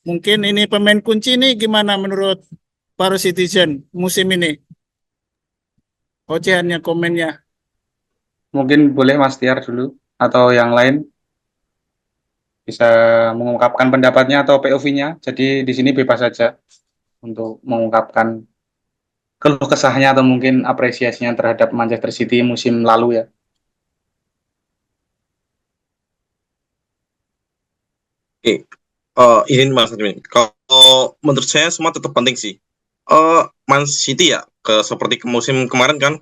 Mungkin ini pemain kunci ini gimana menurut para citizen musim ini? Ocehannya, komennya. Mungkin boleh Mas Tiar dulu atau yang lain bisa mengungkapkan pendapatnya atau POV-nya. Jadi di sini bebas saja untuk mengungkapkan keluh kesahnya atau mungkin apresiasinya terhadap Manchester City musim lalu ya. Oke, ini Mas Admin. Kalau menurut saya semua tetap penting sih. Man City ya, seperti ke musim kemarin kan,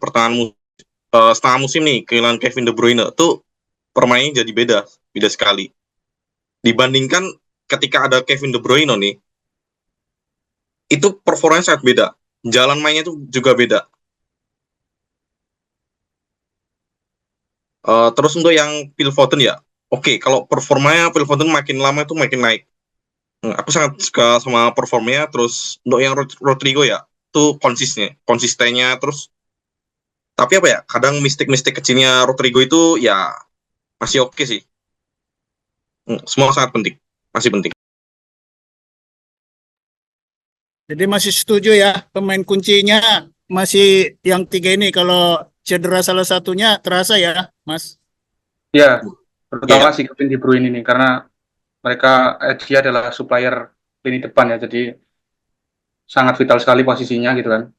setengah musim nih kehilangan Kevin De Bruyne tuh permainannya jadi beda, beda sekali. Dibandingkan ketika ada Kevin De Bruyne nih, itu performanya sangat beda. Jalan mainnya tuh juga beda. Terus untuk yang Phil Foden ya, oke, kalau performanya Phil Foden makin lama itu makin naik. Aku sangat suka sama performanya. Terus untuk yang Rodrigo ya, itu konsistennya. Terus tapi apa ya? Kadang mistik-mistik kecilnya Rodrigo itu ya masih oke sih. Semua sangat penting, masih penting. Jadi masih setuju ya pemain kuncinya masih yang tiga ini kalau cedera salah satunya terasa ya, Mas. Ya, terutama Iya, si Kevin De Bruyne ini karena mereka dia adalah supplier lini depan ya. Jadi sangat vital sekali posisinya gitu kan.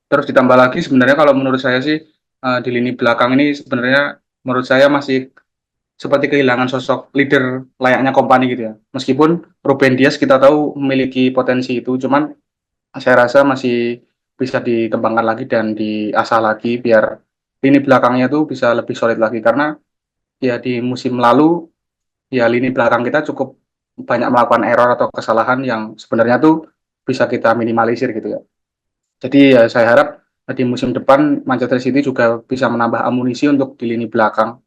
Terus ditambah lagi sebenarnya kalau menurut saya sih di lini belakang ini sebenarnya menurut saya masih seperti kehilangan sosok leader layaknya Kompany gitu ya. Meskipun Ruben Dias kita tahu memiliki potensi itu, cuman saya rasa masih bisa dikembangkan lagi dan diasah lagi biar lini belakangnya tuh bisa lebih solid lagi karena ya di musim lalu ya lini belakang kita cukup banyak melakukan error atau kesalahan yang sebenarnya tuh bisa kita minimalisir gitu ya. Jadi ya saya harap di musim depan Manchester City juga bisa menambah amunisi untuk di lini belakang.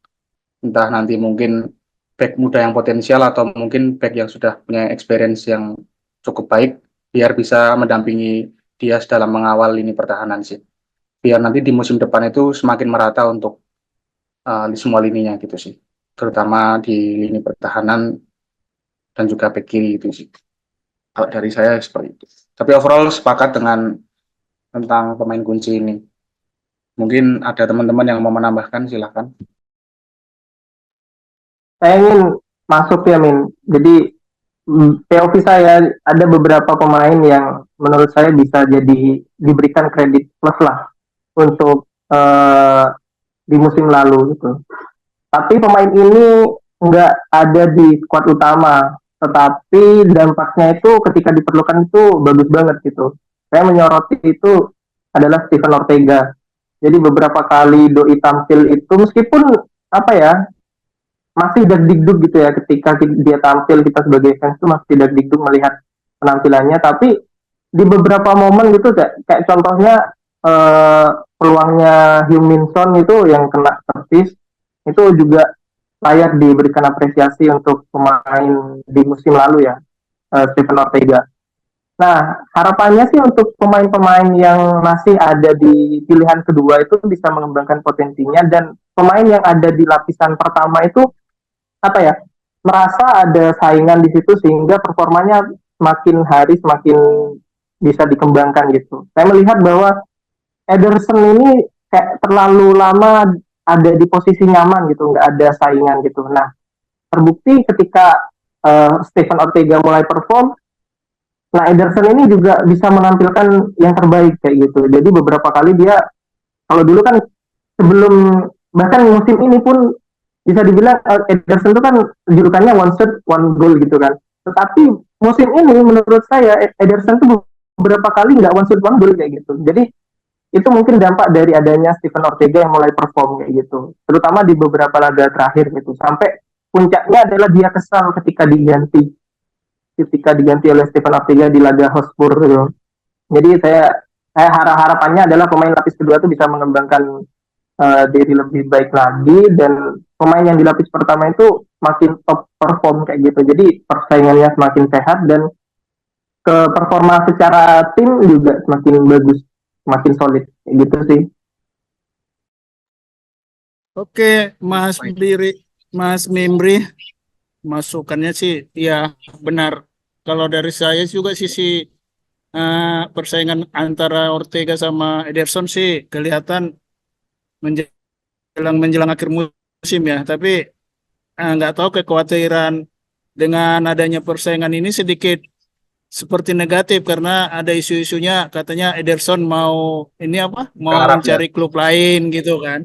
Entah nanti mungkin back muda yang potensial atau mungkin back yang sudah punya experience yang cukup baik biar bisa mendampingi dia dalam mengawal lini pertahanan sih. Biar nanti di musim depan itu semakin merata untuk semua lininya gitu sih. Terutama di lini pertahanan dan juga back kiri itu sih. Kalau dari saya seperti itu. Tapi overall sepakat dengan tentang pemain kunci ini. Mungkin ada teman-teman yang mau menambahkan, silahkan. Saya ingin masuk ya Min. Jadi POV saya ada beberapa pemain yang menurut saya bisa jadi diberikan kredit plus lah untuk di musim lalu gitu. Tapi pemain ini nggak ada di skuad utama, tetapi dampaknya itu ketika diperlukan itu bagus banget gitu. Saya menyoroti itu adalah Steven Ortega. Jadi beberapa kali doi tampil itu meskipun apa ya masih deg-digdug gitu ya ketika dia tampil kita sebagai fans itu masih deg-digdug melihat penampilannya tapi di beberapa momen gitu kayak contohnya eh, peluangnya Heung-min Son itu yang kena servis itu juga layak diberikan apresiasi untuk pemain di musim lalu ya Steven Ortega. Nah, harapannya sih untuk pemain-pemain yang masih ada di pilihan kedua itu bisa mengembangkan potensinya dan pemain yang ada di lapisan pertama itu apa ya merasa ada saingan di situ sehingga performanya semakin hari semakin bisa dikembangkan gitu. Saya melihat bahwa Ederson ini kayak terlalu lama ada di posisi nyaman gitu, nggak ada saingan gitu. Nah, terbukti ketika Stephen Ortega mulai perform, nah Ederson ini juga bisa menampilkan yang terbaik kayak gitu. Jadi beberapa kali dia kalau dulu kan sebelum bahkan musim ini pun bisa dibilang Ederson itu kan julukannya one shot one goal gitu kan. Tetapi musim ini menurut saya Ederson itu beberapa kali nggak one shot one goal kayak gitu. Jadi itu mungkin dampak dari adanya Steven Ortega yang mulai perform kayak gitu. Terutama di beberapa laga terakhir gitu. Sampai puncaknya adalah dia kesal ketika diganti oleh Steven Ortega di laga Hotspur gitu. Jadi saya harapannya adalah pemain lapis kedua itu bisa mengembangkan diri lebih baik lagi dan pemain yang di lapis pertama itu makin top perform kayak gitu. Jadi persaingannya semakin sehat dan ke performa secara tim juga semakin bagus, semakin solid kayak gitu sih. Oke, Mas Biri, Mas Mimri, masukannya sih ya benar. kalau dari saya juga sisi persaingan antara Ortega sama Ederson sih kelihatan menjelang menjelang akhir musim ya. Tapi nggak tahu kekhawatiran dengan adanya persaingan ini sedikit seperti negatif karena ada isu-isunya katanya Ederson mau ini apa? Ke Mau Arab ya. mencari klub lain gitu kan.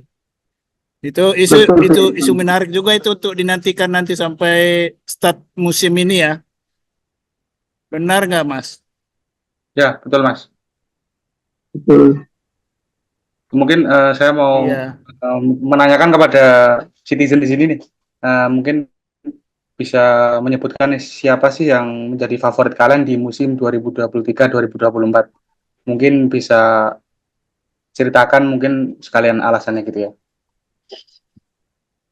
Itu isu Betul itu sih. isu menarik juga itu untuk dinantikan nanti sampai start musim ini ya. Benar nggak, Mas? Ya, betul Mas. Betul. Mungkin saya mau Iya. menanyakan kepada citizen di sini nih. Mungkin bisa menyebutkan nih, siapa sih yang menjadi favorit kalian di musim 2023-2024? Mungkin bisa ceritakan mungkin sekalian alasannya gitu ya.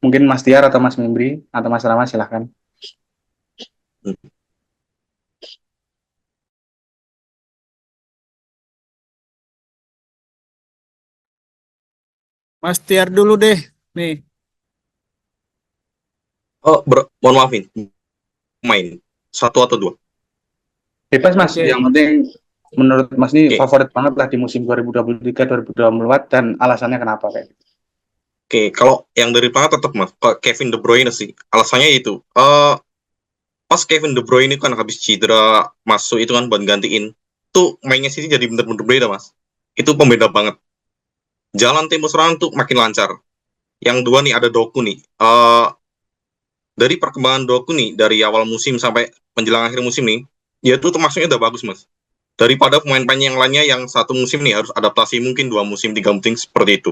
Mungkin Mas Tiar atau Mas Mimbri atau Mas Rama silahkan. Mas Tiar dulu deh. Nih, Mohon maaf nih, main satu atau dua. Bebas Mas, oke. yang penting menurut Mas ini Oke. favorit banget lah di musim 2023-2024 dan alasannya kenapa kayak gitu. Oke, kalau yang dari belakang tetap Mas, ke Kevin De Bruyne sih. Alasannya itu, pas Kevin De Bruyne kan habis cedera masuk itu kan buat gantiin, tuh mainnya sih jadi bener-bener beda Mas. Itu pembeda banget. Jalan tempo serangan tuh makin lancar. Yang dua nih ada Doku nih. Dari perkembangan Doku nih dari awal musim sampai menjelang akhir musim nih, dia tuh termasuknya udah bagus Mas. Daripada pemain-pemain yang lainnya yang satu musim nih harus adaptasi mungkin 2 musim 3 musim seperti itu.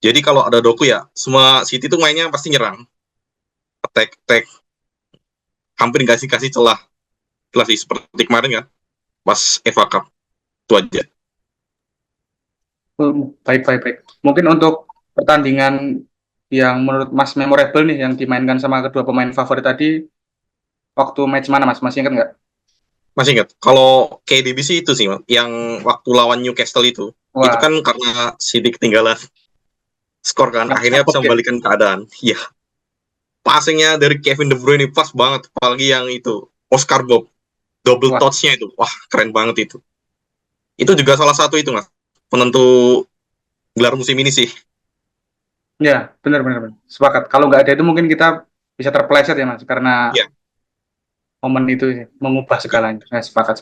Jadi kalau ada Doku ya, semua City tuh mainnya pasti nyerang, attack, hampir nggak kasih celah. Jelas sih seperti kemarin kan, pas FA Cup itu aja. Baik. Mungkin untuk pertandingan yang menurut Mas memorable nih yang dimainkan sama kedua pemain favorit tadi, waktu match mana Mas? Masih ingat nggak? Masih ingat, kalau KDB sih itu sih, Mas, yang waktu lawan Newcastle itu Wah, kan karena City ketinggalan skor kan, akhirnya ngakak bisa ya. membalikan keadaan. Iya, passingnya dari Kevin De Bruyne pas banget, apalagi yang itu Oscar Bob double Wah, touch-nya itu, wah keren banget itu. Itu juga salah satu itu Mas, penentu gelar musim ini sih. ya benar. Sepakat. Kalau nggak ada itu mungkin kita bisa terpeleset ya Mas, karena Iya, momen itu mengubah setuju. segalanya. Sepakat.